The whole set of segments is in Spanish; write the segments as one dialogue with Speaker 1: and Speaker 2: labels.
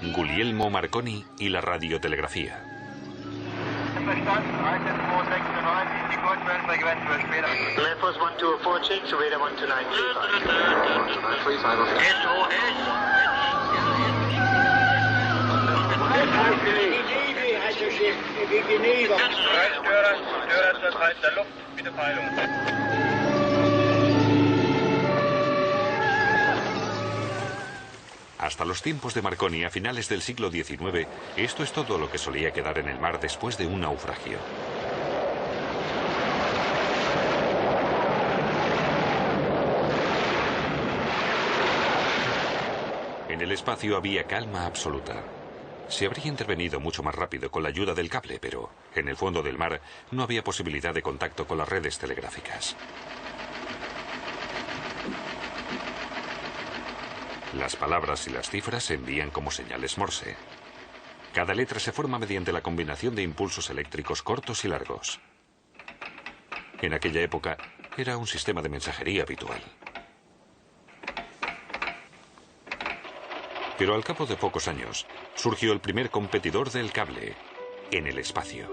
Speaker 1: Guglielmo Marconi y la radiotelegrafía.
Speaker 2: Leftpost 124 check, Surveyor 129.
Speaker 1: Hasta los tiempos de Marconi, a finales del siglo XIX, esto es todo lo que solía quedar en el mar después de un naufragio. En el espacio había calma absoluta. Se habría intervenido mucho más rápido con la ayuda del cable, pero en el fondo del mar no había posibilidad de contacto con las redes telegráficas. Las palabras y las cifras se envían como señales Morse. Cada letra se forma mediante la combinación de impulsos eléctricos cortos y largos. En aquella época era un sistema de mensajería habitual. Pero al cabo de pocos años surgió el primer competidor del cable en el espacio.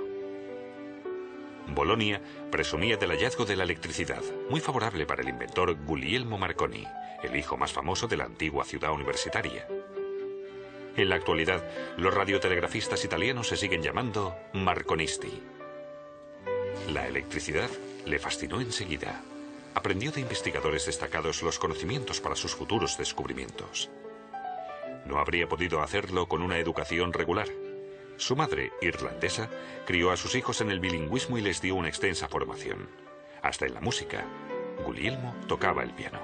Speaker 1: Bolonia presumía del hallazgo de la electricidad, muy favorable para el inventor Guglielmo Marconi, el hijo más famoso de la antigua ciudad universitaria. En la actualidad, los radiotelegrafistas italianos se siguen llamando marconisti. La electricidad le fascinó enseguida. Aprendió de investigadores destacados los conocimientos para sus futuros descubrimientos. No habría podido hacerlo con una educación regular. Su madre, irlandesa, crió a sus hijos en el bilingüismo y les dio una extensa formación. Hasta en la música, Guglielmo tocaba el piano.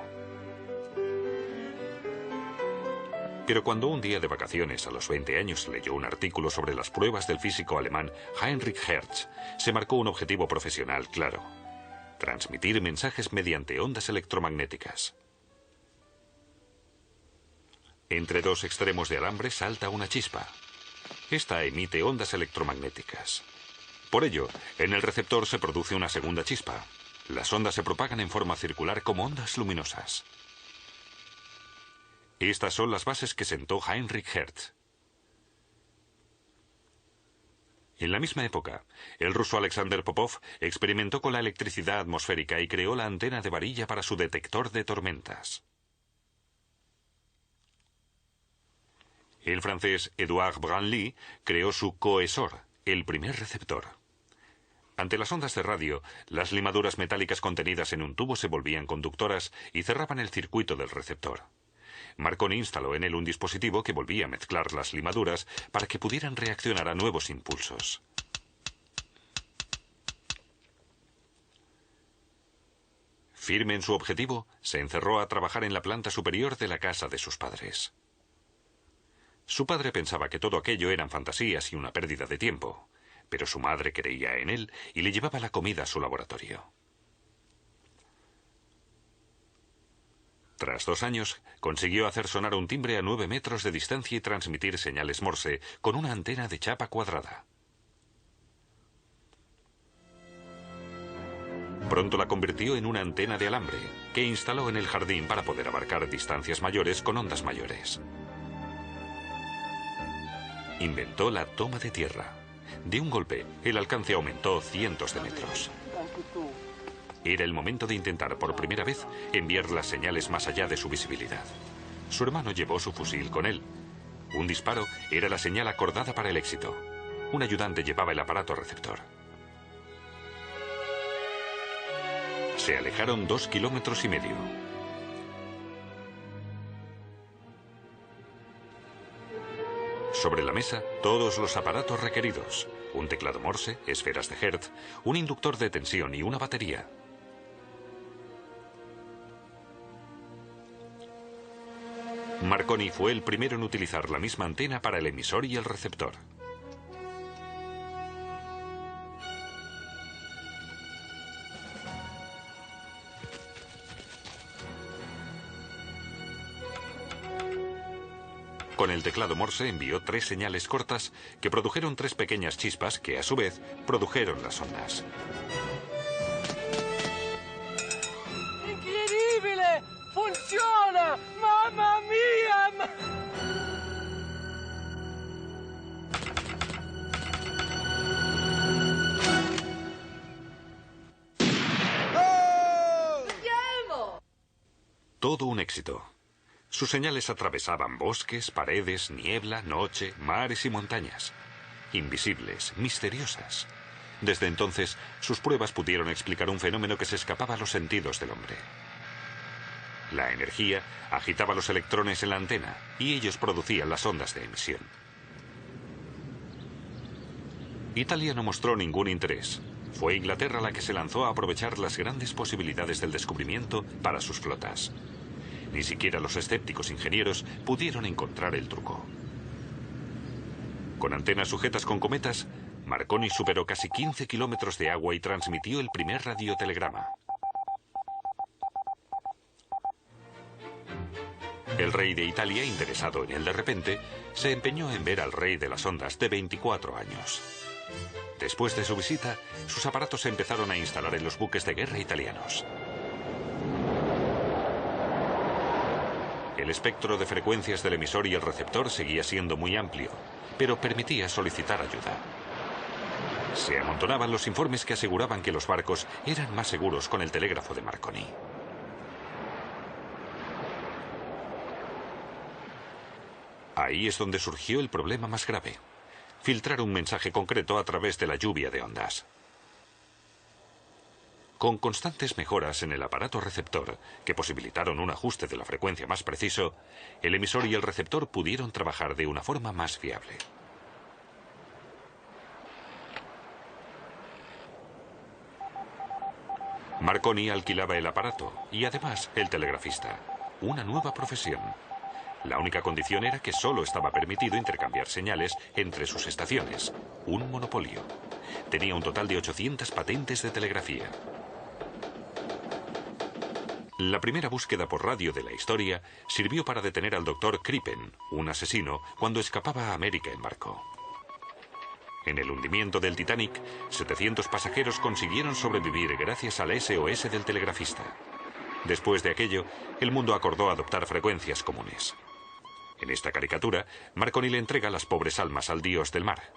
Speaker 1: Pero cuando un día de vacaciones a los 20 años leyó un artículo sobre las pruebas del físico alemán Heinrich Hertz, se marcó un objetivo profesional claro: transmitir mensajes mediante ondas electromagnéticas. Entre dos extremos de alambre salta una chispa. Esta emite ondas electromagnéticas. Por ello, en el receptor se produce una segunda chispa. Las ondas se propagan en forma circular como ondas luminosas. Estas son las bases que sentó Heinrich Hertz. En la misma época, el ruso Alexander Popov experimentó con la electricidad atmosférica y creó la antena de varilla para su detector de tormentas. El francés Édouard Branly creó su cohesor, el primer receptor. Ante las ondas de radio, las limaduras metálicas contenidas en un tubo se volvían conductoras y cerraban el circuito del receptor. Marconi instaló en él un dispositivo que volvía a mezclar las limaduras para que pudieran reaccionar a nuevos impulsos. Firme en su objetivo, se encerró a trabajar en la planta superior de la casa de sus padres. Su padre pensaba que todo aquello eran fantasías y una pérdida de tiempo, pero su madre creía en él y le llevaba la comida a su laboratorio. Tras 2 años, consiguió hacer sonar un timbre a 9 metros de distancia y transmitir señales Morse con una antena de chapa cuadrada. Pronto la convirtió en una antena de alambre, que instaló en el jardín para poder abarcar distancias mayores con ondas mayores. Inventó la toma de tierra. De un golpe, el alcance aumentó cientos de metros. Era el momento de intentar por primera vez enviar las señales más allá de su visibilidad. Su hermano llevó su fusil con él. Un disparo era la señal acordada para el éxito. Un ayudante llevaba el aparato receptor. Se alejaron 2,5 kilómetros. Sobre la mesa, todos los aparatos requeridos: un teclado Morse, esferas de Hertz, un inductor de tensión y una batería. Marconi fue el primero en utilizar la misma antena para el emisor y el receptor. Con el teclado Morse envió 3 señales cortas que produjeron 3 pequeñas chispas que, a su vez, produjeron las ondas.
Speaker 3: ¡Increíble! ¡Funciona! ¡Mamma mía!
Speaker 1: todo un éxito. Sus señales atravesaban bosques, paredes, niebla, noche, mares y montañas. Invisibles, misteriosas. Desde entonces, sus pruebas pudieron explicar un fenómeno que se escapaba a los sentidos del hombre. La energía agitaba los electrones en la antena y ellos producían las ondas de emisión. Italia no mostró ningún interés. Fue Inglaterra la que se lanzó a aprovechar las grandes posibilidades del descubrimiento para sus flotas. Ni siquiera los escépticos ingenieros pudieron encontrar el truco. Con antenas sujetas con cometas, Marconi superó casi 15 kilómetros de agua y transmitió el primer radiotelegrama. El rey de Italia, interesado en él de repente, se empeñó en ver al rey de las ondas de 24 años. Después de su visita, sus aparatos se empezaron a instalar en los buques de guerra italianos. El espectro de frecuencias del emisor y el receptor seguía siendo muy amplio, pero permitía solicitar ayuda. Se amontonaban los informes que aseguraban que los barcos eran más seguros con el telégrafo de Marconi. Ahí es donde surgió el problema más grave: filtrar un mensaje concreto a través de la lluvia de ondas. Con constantes mejoras en el aparato receptor, que posibilitaron un ajuste de la frecuencia más preciso, el emisor y el receptor pudieron trabajar de una forma más fiable. Marconi alquilaba el aparato y además el telegrafista, una nueva profesión. La única condición era que solo estaba permitido intercambiar señales entre sus estaciones, un monopolio. Tenía un total de 800 patentes de telegrafía. La primera búsqueda por radio de la historia sirvió para detener al Dr. Crippen, un asesino, cuando escapaba a América en barco. En el hundimiento del Titanic, 700 pasajeros consiguieron sobrevivir gracias al SOS del telegrafista. Después de aquello, el mundo acordó adoptar frecuencias comunes. En esta caricatura, Marconi le entrega las pobres almas al dios del mar.